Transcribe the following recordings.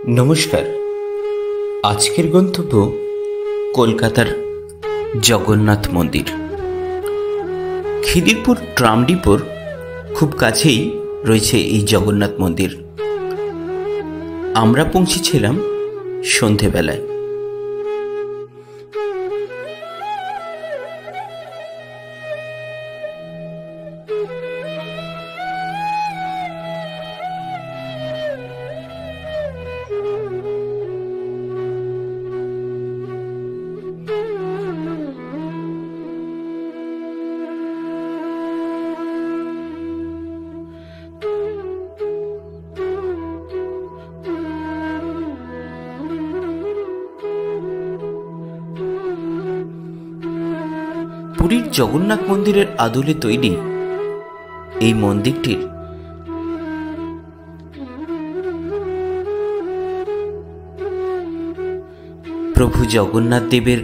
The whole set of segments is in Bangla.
নমস্কার। আজকের গন্তব্য কলকাতার জগন্নাথ মন্দির। খিদিরপুর ট্রাম ডিপোর খুব কাছেই রয়েছে এই জগন্নাথ মন্দির। আমরা পৌঁছেছিলাম সন্ধেবেলায়। পুরীর জগন্নাথ মন্দিরের আদলে তৈরি এই মন্দিরটির প্রভু জগন্নাথ দেবের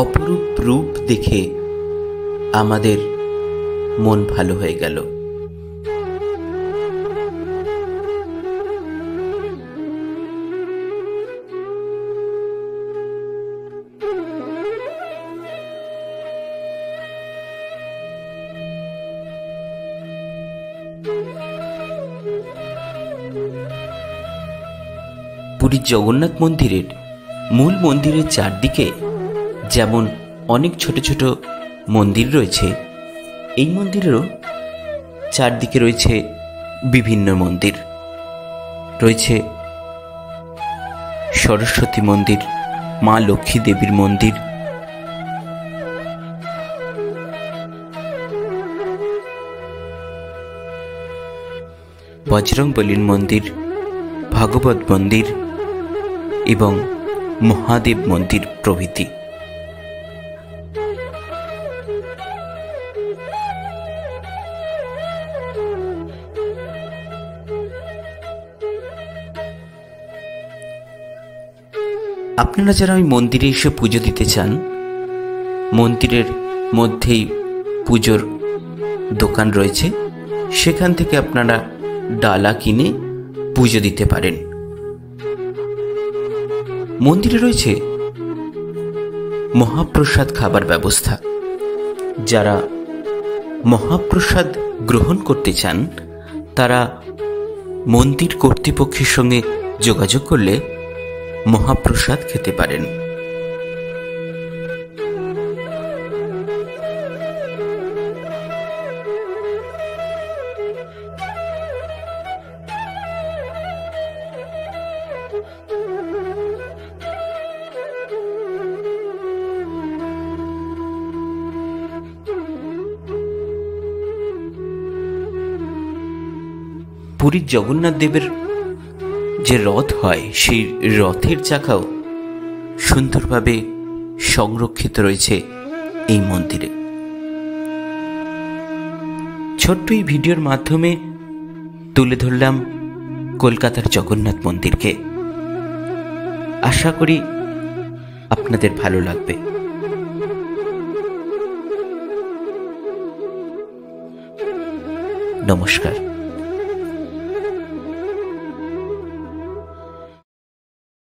অপরূপ রূপ দেখে আমাদের মন ভালো হয়ে গেল। পুরীর জগন্নাথ মন্দিরের মূল মন্দিরের চারদিকে যেমন অনেক ছোট ছোট মন্দির রয়েছে, এই মন্দিরেরও চারদিকে রয়েছে বিভিন্ন মন্দির। রয়েছে সরস্বতী মন্দির, মা লক্ষ্মী দেবীর মন্দির, বজরংবলীর মন্দির, ভাগবত মন্দির এবং মহাদেব মন্দির প্রভৃতি। আপনারা যারা ওই মন্দিরে এসে পুজো দিতে চান, মন্দিরের মধ্যেই পুজোর দোকান রয়েছে, সেখান থেকে আপনারা ডালা কিনে পুজো দিতে পারেন। মন্দিরে রয়েছে মহাপ্রসাদ খাবার ব্যবস্থা। যারা মহাপ্রসাদ গ্রহণ করতে চান তারা মন্দির কর্তৃপক্ষের সঙ্গে যোগাযোগ করলে মহাপ্রসাদ খেতে পারেন। পুরীর জগন্নাথ দেবের যে রথ হয়, সেই রথের চাকাও সুন্দরভাবে সংরক্ষিত রয়েছে এই মন্দিরে। ছোট্ট এই ভিডিওর মাধ্যমে তুলে ধরলাম কলকাতার জগন্নাথ মন্দিরকে। আশা করি আপনাদের ভালো লাগবে। নমস্কার।